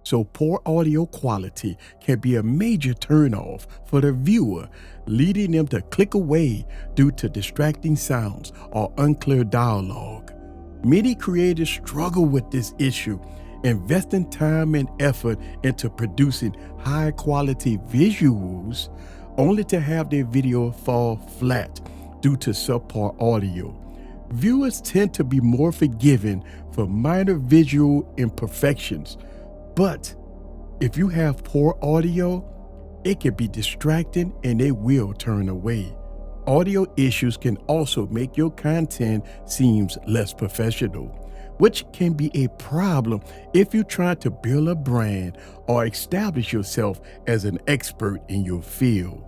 So poor audio quality can be a major turnoff for the viewer, leading them to click away due to distracting sounds or unclear dialogue. Many creators struggle with this issue, investing time and effort into producing high-quality visuals, only to have their video fall flat due to subpar audio. Viewers tend to be more forgiving for minor visual imperfections, but if you have poor audio, it can be distracting and they will turn away. Audio issues can also make your content seem less professional, which can be a problem if you're trying to build a brand or establish yourself as an expert in your field.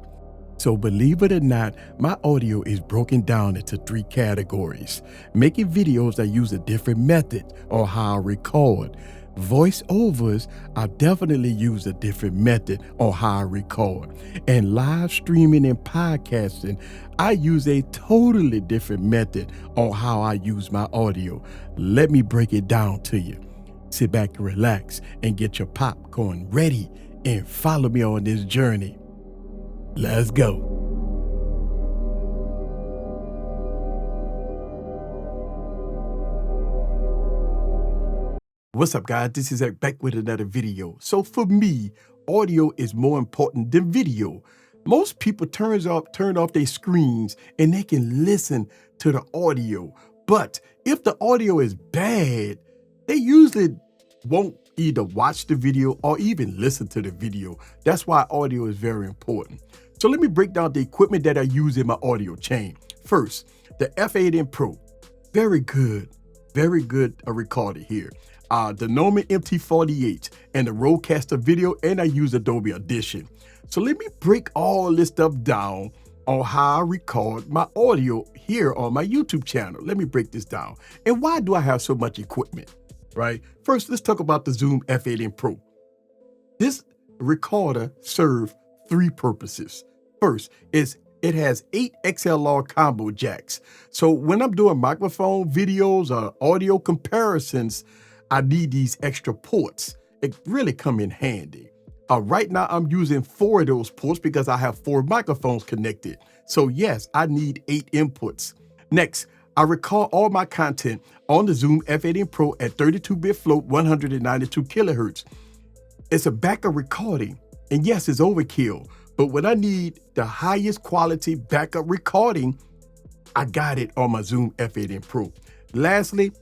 So believe it or not, my audio is broken down into 3 categories: making videos that use a different method or how I record. Voiceovers, I definitely use a different method on how I record. And live streaming and podcasting, I use a totally different method on how I use my audio. Let me break it down to you. Sit back and relax and get your popcorn ready and follow me on this journey. Let's go. What's up, guys? This is Eric back with another video. So for me, audio is more important than video. Most people turn off their screens and they can listen to the audio. But if the audio is bad, they usually won't either watch the video or even listen to the video. That's why audio is very important. So let me break down the equipment that I use in my audio chain. First, the F8N Pro. Very good recorder here. The Neumann MT48 and the Rodecaster Video, and I use Adobe Audition. So let me break all this stuff down on how I record my audio here on my YouTube channel. Let me break this down. And why do I have so much equipment, right? First, let's talk about the Zoom F8N Pro. This recorder serves 3 purposes. First, it has 8 XLR combo jacks. So when I'm doing microphone videos or audio comparisons, I need these extra ports. It really come in handy. Right now I'm using 4 of those ports because I have 4 microphones connected. So yes, I need 8 inputs. Next, I record all my content on the Zoom F8N Pro at 32-bit float, 192 kilohertz. It's a backup recording, and yes, it's overkill. But when I need the highest quality backup recording, I got it on my Zoom F8N Pro. Lastly,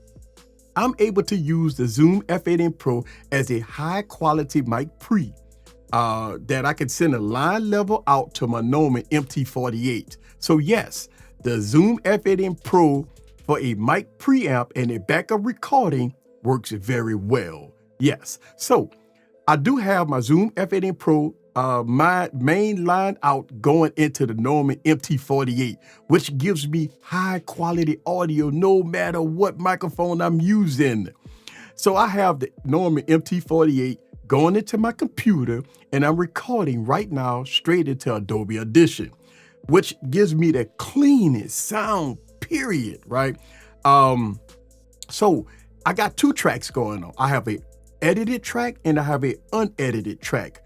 I'm able to use the Zoom F8N Pro as a high quality mic pre that I can send a line level out to my Neumann MT48. So yes, the Zoom F8N Pro for a mic preamp and a backup recording works very well. Yes, so I do have my Zoom F8N Pro my main line out going into the Neumann MT48, which gives me high quality audio no matter what microphone I'm using. So I have the Neumann MT48 going into my computer, and I'm recording right now straight into Adobe Audition, which gives me the cleanest sound, period, right? So I got 2 tracks going on. I have a edited track and I have a unedited track.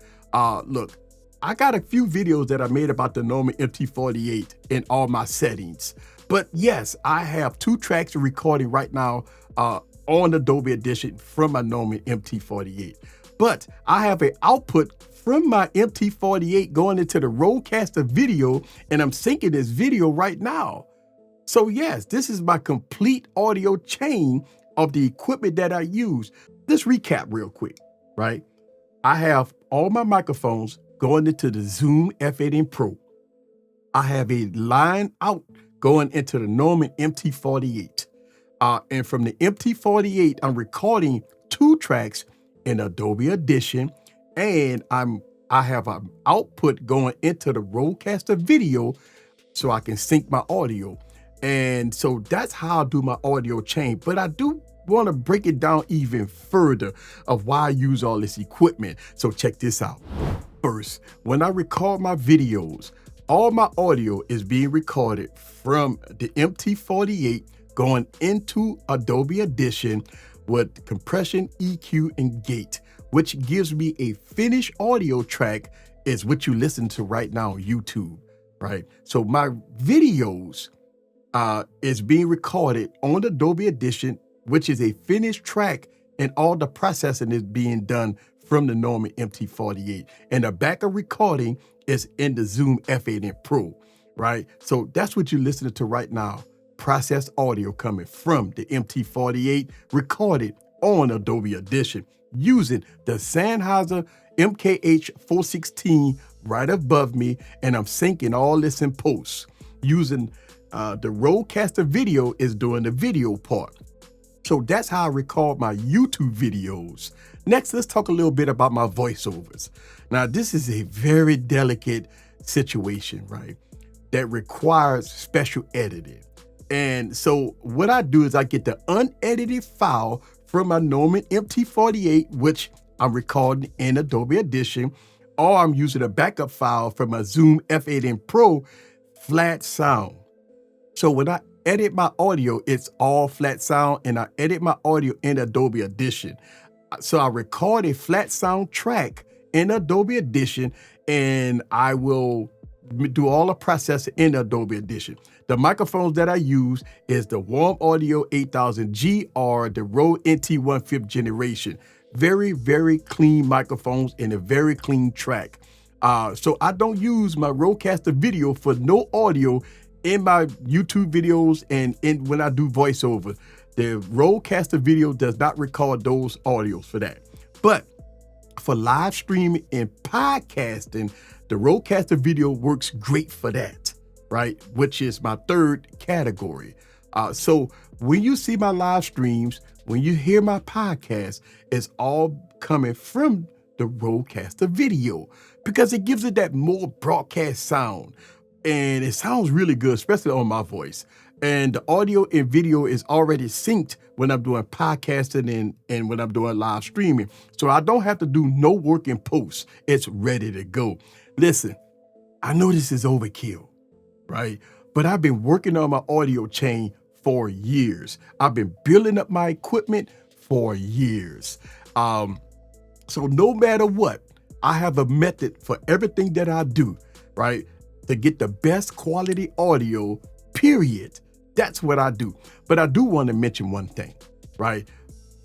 Look, I got a few videos that I made about the Neumann MT48 in all my settings. But yes, I have 2 tracks recording right now on Adobe Audition from my Neumann MT48. But I have an output from my MT48 going into the Rodecaster Video, and I'm syncing this video right now. So yes, this is my complete audio chain of the equipment that I use. Let's recap real quick, right? I have all my microphones going into the Zoom F8N Pro. I have a line out going into the Neumann MT48. And from the MT48, I'm recording 2 tracks in Adobe Audition, and I have an output going into the Rodecaster Video so I can sync my audio. And so that's how I do my audio chain. But I do want to break it down even further of why I use all this equipment. So check this out. First, when I record my videos, all my audio is being recorded from the MT48 going into Adobe Audition with compression, EQ, and gate, which gives me a finished audio track, is what you listen to right now on YouTube, right? So my videos is being recorded on Adobe Audition, which is a finished track, and all the processing is being done from the Norman MT48. And the backup recording is in the Zoom F8N Pro, right? So that's what you're listening to right now. Processed audio coming from the MT48, recorded on Adobe Audition using the Sennheiser MKH416 right above me, and I'm syncing all this in post using the Rodecaster Video is doing the video part. So that's how I record my YouTube videos. Next, let's talk a little bit about my voiceovers. Now, this is a very delicate situation, right? That requires special editing. And so what I do is I get the unedited file from my Norman MT48, which I'm recording in Adobe Audition, or I'm using a backup file from my Zoom F8N Pro flat sound. So when I edit my audio, it's all flat sound, and I edit my audio in Adobe Audition. So I record a flat sound track in Adobe Audition, and I will do all the processing in Adobe Audition. The microphones that I use is the Warm Audio 8000G or the Rode NT1 5th generation. Very, very clean microphones and a very clean track. So I don't use my Rodecaster Video for no audio in my YouTube videos and when I do voiceover. The Rodecaster Video does not record those audios for that. But for live streaming and podcasting, the Rodecaster Video works great for that, right? Which is my third category. So when you see my live streams, when you hear my podcast, it's all coming from the Rodecaster Video because it gives it that more broadcast sound. And it sounds really good, especially on my voice. And the audio and video is already synced when I'm doing podcasting and when I'm doing live streaming. So I don't have to do no work in post. It's ready to go. Listen, I know this is overkill, right? But I've been working on my audio chain for years. I've been building up my equipment for years. So no matter what, I have a method for everything that I do, right? To get the best quality audio, period. That's what I do. But I do want to mention one thing, right?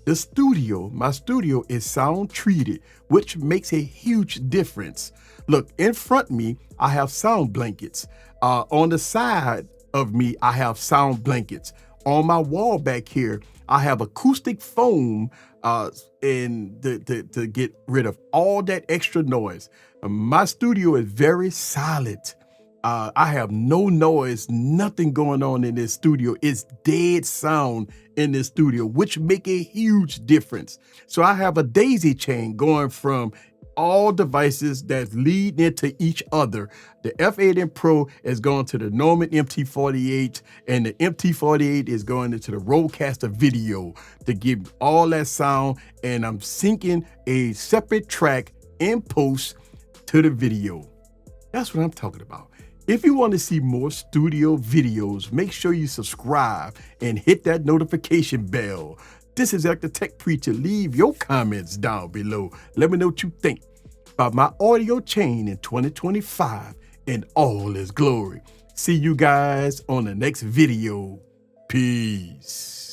The studio, my studio is sound treated, which makes a huge difference. Look, in front of me, I have sound blankets. On the side of me, I have sound blankets. On my wall back here, I have acoustic foam and to get rid of all that extra noise. My studio is very solid. I have no noise, nothing going on in this studio. It's dead sound in this studio, which make a huge difference. So I have a daisy chain going from all devices that lead into each other. The F8N Pro is going to the Norman MT48, and the MT48 is going into the Rodecaster Video to give all that sound, and I'm syncing a separate track in post to the video. That's what I'm talking about. If you want to see more studio videos, make sure you subscribe and hit that notification bell. This is Actor Tech Preacher. Leave your comments down below. Let me know what you think about my audio chain in 2025 in all its glory. See you guys on the next video. Peace.